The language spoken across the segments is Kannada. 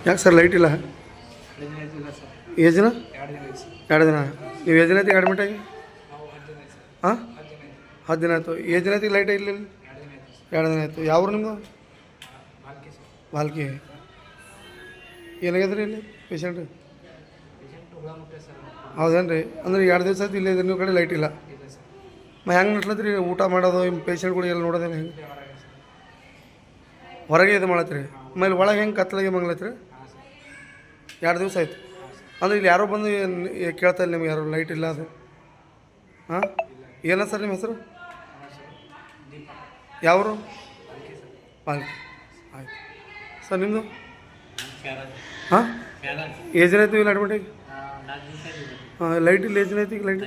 ಯಾಕೆ ಸರ್ ಲೈಟ್ ಇಲ್ಲ? ಏಜಿನ 2 ದಿನ. ನೀವು ಎಷ್ಟು ದಿನ ಐತಿ ಅಡ್ಮಿಟ್ ಆಗಿ? ಹಾಂ 10 ದಿನ ಆಯಿತು. ಎಷ್ಟು ದಿನ ಐತಿ ಲೈಟ್ ಇಲ್ಲ? 2 ದಿನ ಆಯಿತು. ಯಾವ್ರು ನಿಮ್ಮದು? ಬಾಲ್ಕಿ. ಏನಾಗ್ಯದ್ರಿ ಇಲ್ಲಿ ಪೇಷಂಟ್? ಹೌದೇನು ರೀ? ಅಂದ್ರೆ 2 ದಿವಸ ಆಯ್ತು ಇಲ್ಲೇ ನೀವು ಕಡೆ ಲೈಟ್ ಇಲ್ಲ. ಹೆಂಗೆ ನಟ್ಲತ್ರಿ ಊಟ ಮಾಡೋದು? ಪೇಷಂಟ್ಗಳು ಎಲ್ಲ ನೋಡೋದೇನು ಹೆಂಗೆ? ಹೊರಗೆ ಇದು ಮಾಡತ್ರಿ. ಆಮೇಲೆ ಒಳಗೆ ಹೆಂಗೆ ಕತ್ಲಾಗೆ ಮಂಗ್ಲತ್ರಿ? 2 ದಿವಸ ಆಯ್ತು. ಅಂದ್ರೆ ಇಲ್ಲಿ ಯಾರೋ ಬಂದು ಕೇಳ್ತಾ ಇಲ್ಲ ನಿಮ್ಗೆ? ಯಾರು ಲೈಟ್ ಇಲ್ಲ ಅದು? ಹಾಂ ಏನ ಸರ್ ನಿಮ್ಮ ಹೆಸರು? ಯಾವರು? ಬಾಲ್ಕಿ. ಆಯ್ತು ಸರ್. ನಿಮ್ಮದು? ಹಾಂ ಏಜ್ ಆಯ್ತು ಇಲ್ಲ ಅಡ್ಮಿಟಾಗಿ? ಹಾಂ ಲೈಟ್ ಇಲ್ಲ. ಏಜ್ ಐತಿ ಈಗ ಲೈಟ್?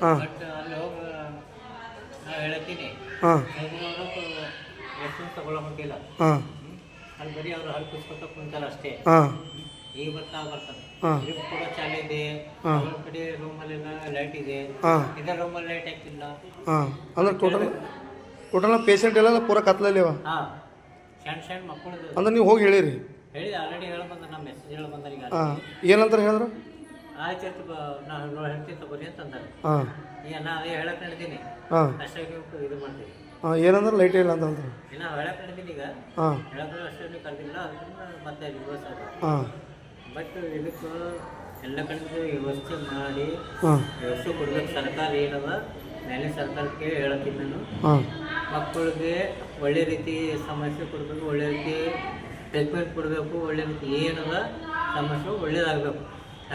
ಹಾಂ ಹಾಂ ಹಾಂ ಹಾಂ ಹಾಂ ಹಾಂ ಅಂದ್ರೆ ಟೋಟಲ್ ಪೇಷಂಟ್ ಎಲ್ಲ ಪೂರ ಕತ್ಲಲ್ಲಿ ಅವ? ಅಂದ್ರೆ ನೀವು ಹೋಗಿ ಹೇಳಿರಿ? ಹಾಂ ಏನಂತಾರೆ ಹೇಳಿದ್ರು? ಹಾಂ ಹಾಂ ಏನಂದ್ರೆ ಲೈಟ್ ಇಲ್ಲ ಅಂತ ಅಂತಾರೆ. ಹಾಂ ಹಾಂ ಬಟ್ ಇದಕ್ಕೆ ಎಲ್ಲ ಕಡೆ ವ್ಯವಸ್ಥೆ ಮಾಡಿ ವ್ಯವಸ್ಥೆ ಕೊಡ್ಬೇಕು ಸರ್ಕಾರ. ಏನದ ಮೇಲೆ ಸರ್ಕಾರಕ್ಕೆ ಹೇಳತ್ತೀನಿ ನಾನು. ಮಕ್ಕಳಿಗೆ ಒಳ್ಳೆ ರೀತಿ ಸಮಸ್ಯೆ ಕೊಡಬೇಕು, ಒಳ್ಳೆ ರೀತಿ ಟ್ರೀಟ್ಮೆಂಟ್ ಕೊಡಬೇಕು, ಒಳ್ಳೆ ರೀತಿ ಏನದ ಸಮಸ್ಯೆ ಒಳ್ಳೇದಾಗಬೇಕು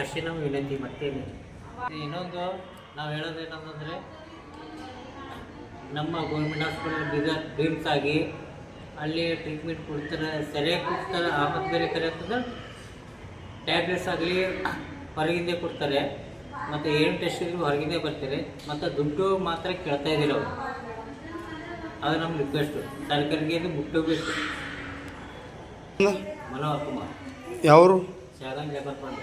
ಅಷ್ಟೇ ನಾವು ವಿನಂತಿ. ಮತ್ತೇನು ಇನ್ನೊಂದು ನಾವು ಹೇಳೋದೇನಂತಂದರೆ ನಮ್ಮ ಗೌರ್ಮೆಂಟ್ ಹಾಸ್ಪಿಟಲ್ ಬೀದರ್ ಡ್ರೀಮ್ಸ್ ಆಗಿ ಅಲ್ಲಿ ಟ್ರೀಟ್ಮೆಂಟ್ ಕೊಡ್ತಾರೆ, ಸರಿಯಾಗಿ ಕೊಡ್ತಾರೆ. ಆಮೇಲೆ ಬೇರೆ ಕರೆ ಅಂತಂದ್ರೆ ಟ್ಯಾಬ್ಲೆಟ್ಸ್ ಆಗಲಿ ಹೊರಗಿಂದೇ ಕೊಡ್ತಾರೆ, ಮತ್ತು ಏನು ಟೆಸ್ಟ್ ಇದ್ರು ಹೊರಗಿಂದೇ ಬರ್ತಾರೆ, ಮತ್ತು ದುಡ್ಡು ಮಾತ್ರ ಕೇಳ್ತಾ ಇದ್ದೀರ ಅವರು. ಅದು ನಮ್ಮ ರಿಕ್ವೆಸ್ಟು ಸರ್ಕಾರಕ್ಕೆ. ಇದು ಮುಟ್ಟಬೇಕು. ಮನೋಹರ್ ಕುಮಾರ್. ಯಾವರು? ಶಾಗನ್ ಲೇಬರ್ ಫಂಡ್.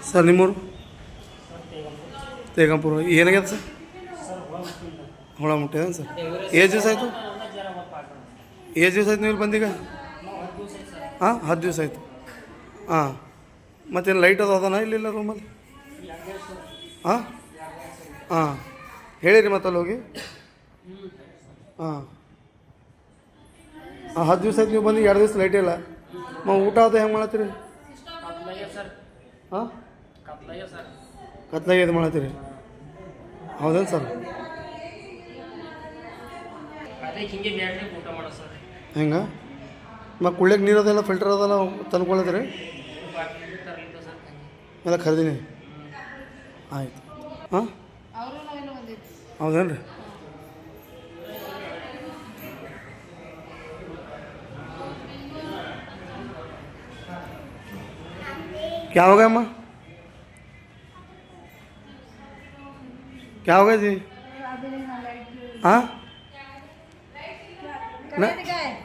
ಸರ್ ನಿಮ್ಮೂರು? ತೇಗಂಪುರ. ಏನಾಗ್ಯದ ಸರ್? ಹುಳ ಮುಟ್ಟಿದೆ ಸರ್. ಎಷ್ಟು ದಿವಸ ಆಯಿತು? ಎಷ್ಟು ದಿವಸ ಆಯ್ತು ನೀವು ಇಲ್ಲಿ ಬಂದೀಗ? ಹಾಂ 10 ದಿವಸ ಆಯಿತು. ಹಾಂ ಮತ್ತೇನು ಲೈಟ್ ಅದು ಅದನ ಇಲ್ಲಿಲ್ಲ ರೂಮಲ್ಲಿ? ಹಾಂ ಹಾಂ ಹೇಳಿರಿ ಮತ್ತಲ್ಲಿ ಹೋಗಿ. ಹಾಂ ಹಾಂ 10 ದಿವಸ ಆಯ್ತು ನೀವು ಬಂದು 2 ದಿವಸ ಲೈಟ್ ಇಲ್ಲ. ಊಟ ಅದು ಹೆಂಗೆ ಮಾಡತ್ತೀರಿ? ಹಾಂ ಕತ್ಲಾಗೆ ಇದು ಮಾಡತ್ತೀರಿ? ಹೌದೇನು ಸರ್? ಹೆಂಗೆ ಮತ್ತು ಕುಳ್ಳಿಗೆ ನೀರು ಅದೆಲ್ಲ ಫಿಲ್ಟರ್ ಅದೆಲ್ಲ ತಂದ್ಕೊಳ್ಳತ್ತೀರಿ? ಎಲ್ಲ ಖರೀದಿನಿ ಆಯ್ತು. ಹಾಂ ಹೌದೇನು ರೀ? क्या हो गया अम्मा? क्या हो गया जी? हाँ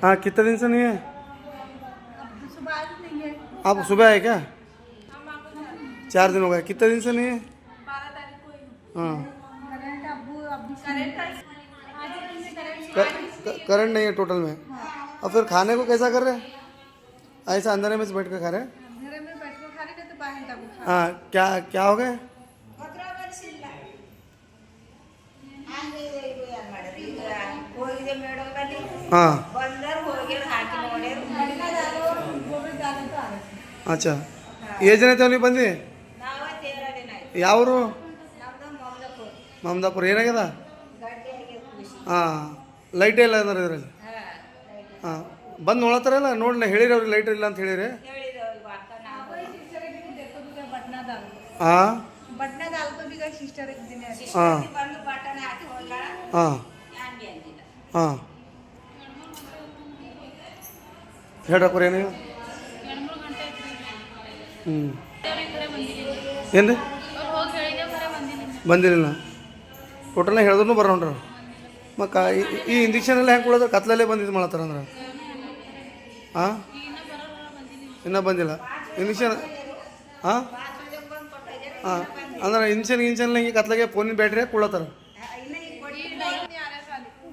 हाँ कितने दिन से नहीं है? आप सुबह आए क्या? 4 दिन हो गए. कितने दिन से नहीं है? 12 तारीख को. हाँ करंट नहीं है टोटल में. और फिर खाने को कैसा कर रहे हैं? ऐसा अंधेरे में से बैठ कर खा रहे हैं? हाँ क्या क्या हो गया? हाँ अच्छा ಎಷ್ಟು ಜನ ಐತೆ ನೀವು ಬಂದು? ಯಾವರು? ಮಮದಾಪುರ. ಏನಾಗ್ಯದ? ಹಾಂ ಲೈಟೇ ಇಲ್ಲ ಅಂದ್ರೆ ಇದರಲ್ಲಿ. ಹಾಂ ಬಂದು ನೋಡತ್ತಾರಲ್ಲ ನೋಡಲಿ ಹೇಳಿರಿ ಅವ್ರಿಗೆ ಲೈಟ್ ಇಲ್ಲ ಅಂತ ಹೇಳಿರಿ. ಹಾಂ ಹಾಂ ಹಾಂ ಹಾಂ ಹೇಳಕ್ರಿ ಏನು? ಹ್ಞೂ ಏನು ರೀ ಬಂದಿರಲಿಲ್ಲ? ಟೋಟಲ್ನಾಗ ಹೇಳಿದ್ರು ಬರೋಣ್ರಿ. ಮತ್ತು ಈ ಇಂಜೆಕ್ಷನ್ ಎಲ್ಲ ಹೆಂಗೆ ಕೊಡೋದು? ಕತ್ಲಲ್ಲೇ ಬಂದಿದ್ದು ಮಾಡತ್ತಾರ ಅಂದ್ರೆ? ಹಾಂ ಇನ್ನೂ ಬಂದಿಲ್ಲ ಇಂಜೆಕ್ಷನ್? ಹಾಂ ಹಾಂ ಅಂದ್ರೆ ಇಂಜೆಕ್ಷನ್ ಹಿಂಗೆ ಕತ್ಲಾಗೆ ಫೋನಿನ ಬ್ಯಾಟ್ರಿ ಕೊಡ್ಲತ್ತಾರ?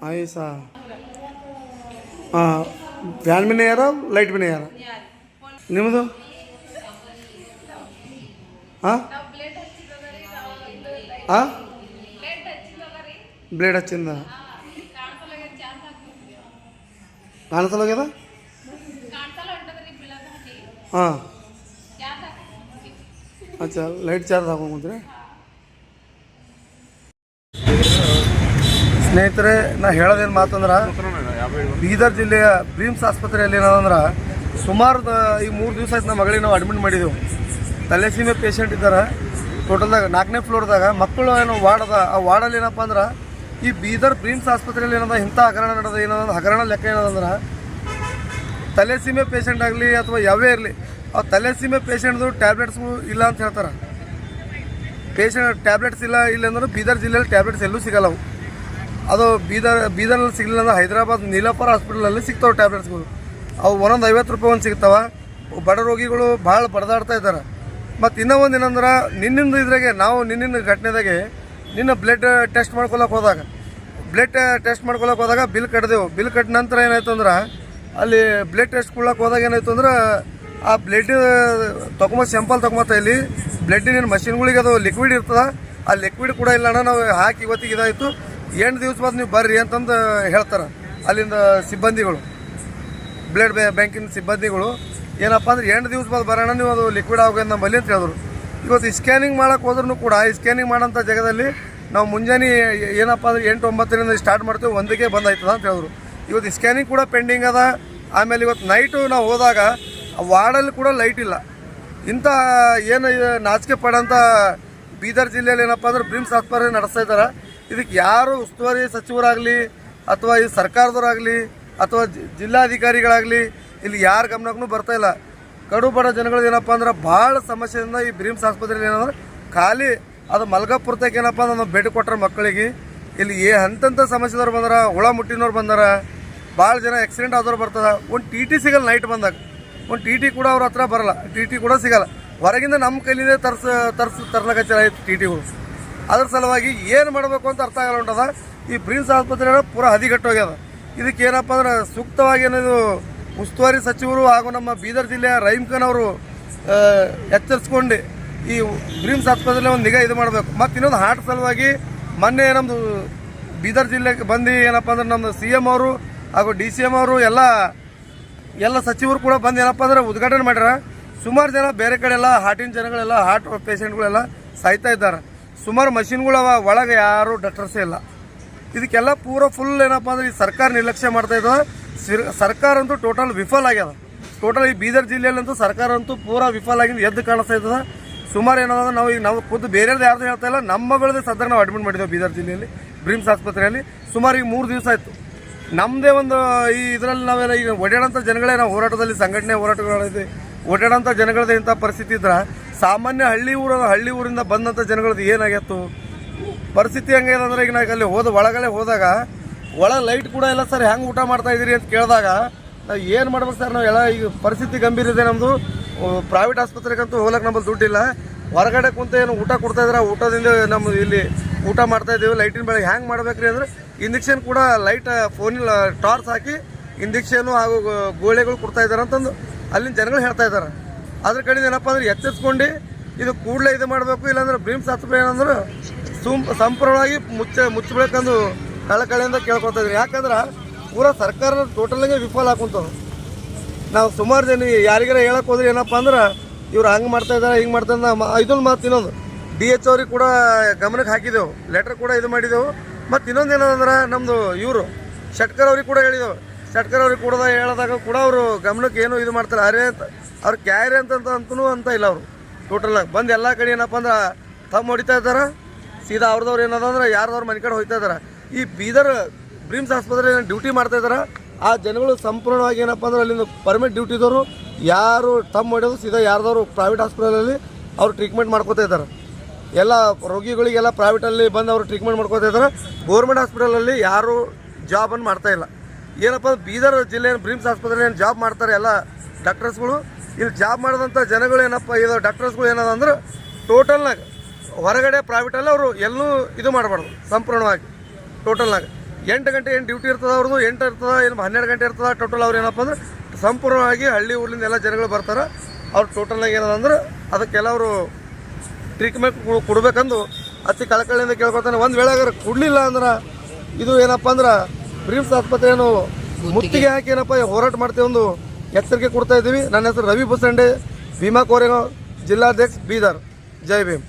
ऐसा हाँ ಫ್ಯಾನ್ ಮೇಲೆ ಯಾರ ಲೈಟ್ ಮೇಲೆ ಯಾರ ನಿಮ್ಮದು ಹಾಂ ಹಾಂ ಬ್ಲೇಡ್ ಹಚ್ಚಿಂದ ಕಾಣಿಸಲ್ಲಾಗ್ಯದ ಹಾಂ ಅಚ್ಚಾ ಲೈಟ್ ಚಾರ್ಜ್ ಹಾಕೊಂಡ್ರಿ ಸ್ನೇಹಿತರೆ ನಾ ಹೇಳೋದೇನು ಮಾತಂದ್ರೆ ಬೀದರ್ ಜಿಲ್ಲೆಯ ಬ್ರೀಮ್ಸ್ ಆಸ್ಪತ್ರೆಯಲ್ಲಿ ಏನದಂದ್ರೆ ಸುಮಾರು ಈ 3 ದಿವಸ ಆಯ್ತು ನಮ್ಮ ಮಗಳಿಗೆ ನಾವು ಅಡ್ಮಿಟ್ ಮಾಡಿದೆವು. ತಲೆಸೀಮೆ ಪೇಷಂಟ್ ಇದ್ದಾರೆ. ಟೋಟಲ್ದಾಗ 4ನೇ ಫ್ಲೋರ್ದಾಗ ಮಕ್ಕಳು ಏನು ವಾರ್ಡ್ ಆ ವಾರ್ಡಲ್ಲಿ ಏನಪ್ಪ ಅಂದ್ರೆ ಈ ಬೀದರ್ ಬ್ರೀಮ್ಸ್ ಆಸ್ಪತ್ರೆಯಲ್ಲಿ ಏನದ ಇಂಥ ಹಗರಣ ನಡೆದ ಏನದ ಹಗರಣ ಲೆಕ್ಕ ಏನದಂದ್ರೆ ತಲೆಸೀಮೆ ಪೇಷಂಟ್ ಆಗಲಿ ಅಥವಾ ಯಾವೇ ಇರಲಿ ಆ ತಲೆಸೀಮೆ ಪೇಷಂಟ್ದು ಟ್ಯಾಬ್ಲೆಟ್ಸ್ಗಳು ಇಲ್ಲ ಅಂತ ಹೇಳ್ತಾರೆ. ಪೇಷಂಟ್ ಟ್ಯಾಬ್ಲೆಟ್ಸ್ ಇಲ್ಲ ಅಂದ್ರೆ ಬೀದರ್ ಜಿಲ್ಲೆಯಲ್ಲಿ ಟ್ಯಾಬ್ಲೆಟ್ಸ್ ಎಲ್ಲೂ ಸಿಗಲ್ಲ. ಅದು ಬೀದರ್ನಲ್ಲಿ ಸಿಗಲಿಲ್ಲ ಅಂದ್ರೆ ಹೈದರಾಬಾದ್ ನೀಲಾಪುರ ಹಾಸ್ಪಿಟಲಲ್ಲಿ ಸಿಗ್ತಾವೆ ಟ್ಯಾಬ್ಲೆಟ್ಸ್ಗಳು. ಅವು ಒಂದೊಂದು 50 ರೂಪಾಯಿ ಒಂದು ಸಿಗ್ತಾವೆ. ಬಡ ರೋಗಿಗಳು ಭಾಳ ಬಡ್ದಾಡ್ತಾ ಇದ್ದಾರೆ. ಮತ್ತು ಇನ್ನೂ ಒಂದು ಏನಂದ್ರೆ ನಿನ್ನಿಂದ ಇದ್ರಾಗೆ ನಾವು ನಿನ್ನಿನ ಘಟನೆದಾಗೆ ನಿನ್ನ ಬ್ಲಡ್ ಟೆಸ್ಟ್ ಮಾಡ್ಕೊಳಕ್ಕೆ ಹೋದಾಗ ಬಿಲ್ ಕಟ್ಟಿದೆವು. ಬಿಲ್ ಕಟ್ಟಿದ ನಂತರ ಏನಾಯ್ತು ಅಂದ್ರೆ ಅಲ್ಲಿ ಬ್ಲಡ್ ಟೆಸ್ಟ್ ಕೊಡ್ಲಕ್ಕೆ ಹೋದಾಗ ಏನಾಯ್ತು ಅಂದ್ರೆ ಆ ಬ್ಲಡ್ ಸ್ಯಾಂಪಲ್ ತೊಗೊಂಬತ್ತ ಇಲ್ಲಿ ಬ್ಲಡ್ಡಿನ ಮಷಿನ್ಗಳಿಗೆ ಅದು ಲಿಕ್ವಿಡ್ ಇರ್ತದೆ. ಆ ಲಿಕ್ವಿಡ್ ಕೂಡ ಇಲ್ಲ ಅಣ್ಣ, ನಾವು ಹಾಕಿ ಇವತ್ತಿಗೆ ಇದಾಯಿತು 8 ದಿವಸ ಬಾದ್ ನೀವು ಬರ್ರಿ ಅಂತಂದು ಹೇಳ್ತಾರೆ ಅಲ್ಲಿಂದ ಸಿಬ್ಬಂದಿಗಳು, ಬ್ಲಡ್ ಬ್ಯಾಂಕಿನ ಸಿಬ್ಬಂದಿಗಳು. ಏನಪ್ಪ ಅಂದ್ರೆ 8 ದಿವಸ ಬಾದ್ ಬರೋಣ ನೀವು ಅದು ಲಿಕ್ವಿಡ್ ಆಗೋದು ನಮ್ಮಲ್ಲಿ ಅಂತ ಹೇಳಿದ್ರು. ಇವತ್ತು ಸ್ಕ್ಯಾನಿಂಗ್ ಮಾಡೋಕೆ ಹೋದ್ರೂ ಕೂಡ ಈ ಸ್ಕ್ಯಾನಿಂಗ್ ಮಾಡೋಂಥ ಜಾಗದಲ್ಲಿ ನಾವು ಮುಂಜಾನೆ ಏನಪ್ಪ ಅಂದ್ರೆ 8-9ರಿಂದ ಸ್ಟಾರ್ಟ್ ಮಾಡ್ತೇವೆ, 1ಕ್ಕೆ ಬಂದಾಯ್ತದ ಅಂತ ಹೇಳಿದ್ರು. ಇವತ್ತು ಸ್ಕ್ಯಾನಿಂಗ್ ಕೂಡ ಪೆಂಡಿಂಗ್ ಅದ. ಆಮೇಲೆ ಇವತ್ತು ನೈಟು ನಾವು ಹೋದಾಗ ವಾರ್ಡಲ್ಲಿ ಕೂಡ ಲೈಟ್ ಇಲ್ಲ. ಇಂಥ ಏನು ನಾಚಿಕೆ ಪಡೋಂಥ ಬೀದರ್ ಜಿಲ್ಲೆಯಲ್ಲಿ ಏನಪ್ಪ ಅಂದ್ರೆ ಬ್ರಿಮ್ಸ್ ಆಸ್ಪತ್ರೆ ನಡೆಸ್ತಾ ಇದ್ದಾರೆ. ಇದಕ್ಕೆ ಯಾರು ಉಸ್ತುವಾರಿ ಸಚಿವರಾಗಲಿ ಅಥವಾ ಈ ಸರ್ಕಾರದವರಾಗಲಿ ಅಥವಾ ಜಿಲ್ಲಾಧಿಕಾರಿಗಳಾಗಲಿ ಇಲ್ಲಿ ಯಾರ ಗಮನಕ್ಕೂ ಬರ್ತಾ ಇಲ್ಲ. ಕಡು ಬಡ ಜನಗಳು ಏನಪ್ಪ ಅಂದ್ರೆ ಭಾಳ ಸಮಸ್ಯೆಯಿಂದ ಈ ಬ್ರಿಮ್ಸ್ ಆಸ್ಪತ್ರೆಯಲ್ಲಿ ಏನಂದ್ರೆ ಖಾಲಿ ಅದು ಮಲ್ಗಾಪುರದಾಗ ಏನಪ್ಪ ಅಂದ್ರೆ ನಾವು ಬೆಡ್ ಕೊಟ್ಟರೆ ಮಕ್ಕಳಿಗೆ ಇಲ್ಲಿ ಅಂಥ ಸಮಸ್ಯೆದವ್ರು ಬಂದಾರ, ಹುಳ ಮುಟ್ಟಿನವ್ರು ಬಂದಾರ, ಭಾಳ ಜನ ಆಕ್ಸಿಡೆಂಟ್ ಆದವ್ರು ಬರ್ತದೆ. ಒಂದು ಟಿ ಸಿಗಲ್ಲ ನೈಟ್ ಬಂದಾಗ, ಒಂದು ಟಿ ಕೂಡ ಅವ್ರ ಹತ್ರ ಬರಲ್ಲ, ಟಿ ಕೂಡ ಸಿಗಲ್ಲ. ಹೊರಗಿಂದ ನಮ್ಮ ಕೈಲಿಂದ ತರ್ಲಕಚ್ಚಾರ ಟಿಗಳು. ಅದ್ರ ಸಲುವಾಗಿ ಏನು ಮಾಡಬೇಕು ಅಂತ ಅರ್ಥ ಆಗಲ್ಲ ಉಂಟದ. ಈ ಬ್ರಿಮ್ಸ್ ಆಸ್ಪತ್ರೆ ಪೂರ ಹದಿಗಟ್ಟೋಗ್ಯದ. ಇದಕ್ಕೆ ಏನಪ್ಪ ಅಂದ್ರೆ ಸೂಕ್ತವಾಗಿ ಏನಿದು ಉಸ್ತುವಾರಿ ಸಚಿವರು ಹಾಗೂ ನಮ್ಮ ಬೀದರ್ ಜಿಲ್ಲೆಯ ರಹೀಮ್ ಖಾನ್ ಅವರು ಎಚ್ಚರಿಸ್ಕೊಂಡು ಈ ಬ್ರಿಮ್ಸ್ ಆಸ್ಪತ್ರೆಯಲ್ಲಿ ಒಂದು ನಿಗಾ ಇದು ಮಾಡಬೇಕು. ಮತ್ತು ಇನ್ನೊಂದು ಹಾರ್ಟ್ ಸಲುವಾಗಿ ಮೊನ್ನೆ ನಮ್ಮದು ಬೀದರ್ ಜಿಲ್ಲೆಗೆ ಬಂದು ಏನಪ್ಪ ಅಂದ್ರೆ ನಮ್ಮದು CM ಅವರು ಹಾಗೂ DCM ಅವರು ಎಲ್ಲ ಸಚಿವರು ಕೂಡ ಬಂದು ಏನಪ್ಪ ಅಂದ್ರೆ ಉದ್ಘಾಟನೆ ಮಾಡ್ಯಾರ. ಸುಮಾರು ಜನ ಬೇರೆ ಕಡೆ ಎಲ್ಲ ಹಾರ್ಟಿನ ಜನಗಳೆಲ್ಲ ಹಾರ್ಟ್ ಪೇಷಂಟ್ಗಳೆಲ್ಲ ಸಾಯ್ತಾ ಇದ್ದಾರೆ. ಸುಮಾರು ಮಷಿನ್ಗಳವ, ಒಳಗೆ ಯಾರು ಡಾಕ್ಟರ್ಸೇ ಇಲ್ಲ. ಇದಕ್ಕೆಲ್ಲ ಫುಲ್ ಏನಪ್ಪ ಅಂದ್ರೆ ಈ ಸರ್ಕಾರ ನಿರ್ಲಕ್ಷ್ಯ ಮಾಡ್ತಾ ಇದ್ದದ. ಸರ್ಕಾರ ಅಂತೂ ಟೋಟಲ್ ವಿಫಲ ಆಗ್ಯದ. ಟೋಟಲ್ ಈ ಬೀದರ್ ಜಿಲ್ಲೆಯಲ್ಲಂತೂ ಸರ್ಕಾರ ಅಂತೂ ಪೂರಾ ವಿಫಲ ಆಗಿದ್ದು ಎದ್ದು ಕಾಣಿಸ್ತಾ ಇದ್ದದ. ಸುಮಾರು ಏನದ ನಾವು ಖುದ್ದು ಬೇರೆಯವ್ರದ್ದು ಯಾರ್ದು ಹೇಳ್ತಾ ಇಲ್ಲ, ನಮ್ಮ ಮಗಳದೇ ಸದ್ಯ ನಾವು ಅಡ್ಮಿಟ್ ಮಾಡಿದ್ದೇವೆ ಬೀದರ್ ಜಿಲ್ಲೆಯಲ್ಲಿ ಬ್ರಿಮ್ಸ್ ಆಸ್ಪತ್ರೆಯಲ್ಲಿ. ಸುಮಾರು ಈಗ 3 ದಿವಸ ಆಯಿತು. ನಮ್ಮದೇ ಒಂದು ಈ ಇದರಲ್ಲಿ ನಾವೆಲ್ಲ ಈಗ ಓಡಾಡೋಂಥ ಜನಗಳೇ ನಾವು ಹೋರಾಟದಲ್ಲಿ ಸಂಘಟನೆ ಹೋರಾಟಗಳಿದೆ. ಓಡಾಡೋಂಥ ಜನಗಳದ್ದು ಇಂಥ ಪರಿಸ್ಥಿತಿ ಇದ್ರೆ ಸಾಮಾನ್ಯ ಹಳ್ಳಿ ಊರಿಂದ ಬಂದಂಥ ಜನಗಳದ್ದು ಏನಾಗಿತ್ತು ಪರಿಸ್ಥಿತಿ ಹಂಗೆ ಅಂದ್ರೆ ಈಗ ನಾವು ಅಲ್ಲಿ ಒಳಗಡೆ ಹೋದಾಗ ಒಳಗೆ ಲೈಟ್ ಕೂಡ ಇಲ್ಲ ಸರ್, ಹೆಂಗೆ ಊಟ ಮಾಡ್ತಾ ಇದ್ದೀರಿ ಅಂತ ಕೇಳಿದಾಗ ನಾವು ಏನು ಮಾಡ್ಬೇಕು ಸರ್, ನಾವು ಎಲ್ಲ ಈಗ ಪರಿಸ್ಥಿತಿ ಗಂಭೀರ ಇದೆ ನಮ್ಮದು. ಪ್ರೈವೇಟ್ ಆಸ್ಪತ್ರೆಗಂತೂ ಹೋಗ್ಲಿಕ್ಕೆ ನಮ್ಮಲ್ಲಿ ದುಡ್ಡಿಲ್ಲ. ಹೊರಗಡೆ ಕುಂತ ಏನು ಊಟ ಕೊಡ್ತಾ ಇದ್ರೆ ಊಟದಿಂದ ನಮ್ಮ ಇಲ್ಲಿ ಊಟ ಮಾಡ್ತಾ ಇದ್ದೀವಿ. ಲೈಟಿನ ಬೆಳಗ್ಗೆ ಹೆಂಗೆ ಮಾಡ್ಬೇಕ್ರಿ ಅಂದ್ರೆ ಇಂಜೆಕ್ಷನ್ ಕೂಡ ಲೈಟ್ ಫೋನಿನ ಟಾರ್ಚ್ ಹಾಕಿ ಇಂಜೆಕ್ಷನು ಹಾಗೂ ಗೋಳೆಗಳು ಕೊಡ್ತಾ ಇದ್ದಾರೆ ಅಂತಂದು ಅಲ್ಲಿನ ಜನಗಳು ಹೇಳ್ತಾ ಇದ್ದಾರೆ. ಅದ್ರ ಕಡೆ ಏನಪ್ಪ ಅಂದ್ರೆ ಎಚ್ಚರಿಸ್ಕೊಂಡು ಇದು ಕೂಡಲೇ ಇದು ಮಾಡಬೇಕು. ಇಲ್ಲಾಂದ್ರೆ ಬ್ರಿಮ್ಸ್ ಆಸ್ಪತ್ರೆ ಏನಂದ್ರೆ ಸಂಪೂರ್ಣವಾಗಿ ಮುಚ್ಚಬೇಕಂದು ಕಳೆಯಿಂದ ಕೇಳ್ಕೊತಾ ಇದ್ರಿ. ಯಾಕಂದ್ರೆ ಪೂರಾ ಸರ್ಕಾರ ಟೋಟಲಾಗೆ ವಿಫಲ ಹಾಕುಂತದ್ದು. ನಾವು ಸುಮಾರು ಜನ ಯಾರಿಗಾರ ಹೇಳಕ್ಕೆ ಹೋದ್ರೆ ಏನಪ್ಪ ಅಂದ್ರೆ ಇವ್ರು ಹಂಗೆ ಮಾಡ್ತಾ ಇದ್ದಾರೆ, ಹಿಂಗೆ ಮಾಡ್ತಾ ಇದೊಂದು ಮಾತು. ಇನ್ನೊಂದು DH ಅವ್ರಿಗೆ ಕೂಡ ಗಮನಕ್ಕೆ ಹಾಕಿದೆವು, ಲೆಟ್ರ್ ಕೂಡ ಇದು ಮಾಡಿದೆವು. ಮತ್ತು ಇನ್ನೊಂದು ಏನಂದ್ರೆ ನಮ್ಮದು ಇವರು ಶೆಟ್ಕರ್ ಅವ್ರಿಗೆ ಕೂಡ ಹೇಳಿದೆವು. ಶೆಟ್ಕರ್ ಅವ್ರಿಗೆ ಕೂಡ ಹೇಳಿದಾಗ ಕೂಡ ಅವರು ಗಮನಕ್ಕೆ ಏನು ಇದು ಮಾಡ್ತಾರೆ, ಅರೆ ಅಂತ ಅವ್ರು ಕ್ಯಾರಿ ಅಂತೂ ಅಂತ ಇಲ್ಲ. ಅವರು ಟೋಟಲಾಗಿ ಬಂದು ಎಲ್ಲ ಕಡೆ ಏನಪ್ಪ ಅಂದ್ರೆ ತಮ್ಮ ಹೊಡಿತಾ ಇದ್ದಾರೆ. ಸೀದಾ ಅವ್ರದವ್ರು ಏನದಂದ್ರೆ ಯಾರ್ದವ್ರು ಮನೆ ಕಡೆ ಹೋಗ್ತಾ ಇದ್ದಾರೆ. ಈ ಬೀದರ್ ಬ್ರಿಮ್ಸ್ ಆಸ್ಪತ್ರೆ ಡ್ಯೂಟಿ ಮಾಡ್ತಾ ಇದ್ದಾರೆ. ಆ ಜನಗಳು ಸಂಪೂರ್ಣವಾಗಿ ಏನಪ್ಪ ಅಂದ್ರೆ ಅಲ್ಲಿಂದ ಪರ್ಮನೆಂಟ್ ಡ್ಯೂಟಿದವರು ಯಾರು ತಮ್ಮ ಹೊಡೆಯೋದು ಸೀದಾ ಯಾರ್ದವರು ಪ್ರೈವೇಟ್ ಹಾಸ್ಪಿಟಲಲ್ಲಿ ಅವ್ರು ಟ್ರೀಟ್ಮೆಂಟ್ ಮಾಡ್ಕೋತಾ ಇದ್ದಾರೆ. ಎಲ್ಲ ರೋಗಿಗಳಿಗೆಲ್ಲ ಪ್ರೈವೇಟಲ್ಲಿ ಬಂದು ಅವರು ಟ್ರೀಟ್ಮೆಂಟ್ ಮಾಡ್ಕೋತಾ ಇದ್ದಾರೆ. ಗೌರ್ಮೆಂಟ್ ಹಾಸ್ಪಿಟಲಲ್ಲಿ ಯಾರು ಜಾಬನ್ನು ಮಾಡ್ತಾ ಇಲ್ಲ. ಏನಪ್ಪ ಬೀದರ್ ಜಿಲ್ಲೆ ಬ್ರಿಮ್ಸ್ ಆಸ್ಪತ್ರೆ ಏನು ಜಾಬ್ ಮಾಡ್ತಾರೆ ಎಲ್ಲ ಡಾಕ್ಟರ್ಸ್ಗಳು. ಇಲ್ಲಿ ಜಾಬ್ ಮಾಡಿದಂಥ ಜನಗಳು ಏನಪ್ಪ ಇದು ಡಾಕ್ಟರ್ಸ್ಗಳು ಏನದಂದ್ರೆ ಟೋಟಲ್ನಾಗ ಹೊರಗಡೆ ಪ್ರೈವೇಟಲ್ಲಿ ಅವರು ಎಲ್ಲೂ ಇದು ಮಾಡಬಾರ್ದು ಸಂಪೂರ್ಣವಾಗಿ ಟೋಟಲ್ನಾಗ. 8 ಗಂಟೆ ಏನು ಡ್ಯೂಟಿ ಇರ್ತದೆ ಅವ್ರದ್ದು, 8 ಇರ್ತದೆ ಏನು 12 ಗಂಟೆ ಇರ್ತದೆ. ಟೋಟಲ್ ಅವ್ರು ಏನಪ್ಪ ಅಂದ್ರೆ ಸಂಪೂರ್ಣವಾಗಿ ಹಳ್ಳಿ ಊರಿಂದ ಎಲ್ಲ ಜನಗಳು ಬರ್ತಾರೆ. ಅವ್ರು ಟೋಟಲಾಗಿ ಏನದಂದ್ರೆ ಅದಕ್ಕೆಲ್ಲ ಅವರು ಟ್ರೀಟ್ಮೆಂಟ್ ಕೊಡ್ಬೇಕಂದು ಅತಿ ಕಳಕಳಿಯಿಂದ ಕೇಳ್ಕೊತಾನೆ. ಒಂದು ವೇಳೆ ಕೊಡಲಿಲ್ಲ ಅಂದ್ರೆ ಇದು ಏನಪ್ಪ ಅಂದ್ರೆ ಬ್ರೀಮ್ಸ್ ಆಸ್ಪತ್ರೆಯನ್ನು ಮುತ್ತಿಗೆ ಹಾಕಿ ಏನಪ್ಪ ಹೋರಾಟ ಮಾಡ್ತೀವಿ ಒಂದು ಎಚ್ಚರಿಕೆ ಕೊಡ್ತಾ ಇದ್ದೀವಿ. ನನ್ನ ಹೆಸರು ರವಿ ಬುಸಂಡೆ, ಭೀಮಾ ಕೋರೆಗಾಂವ್, ಜಿಲ್ಲಾಧ್ಯಕ್ಷ, ಬೀದರ್. ಜೈ ಭೀಮ್.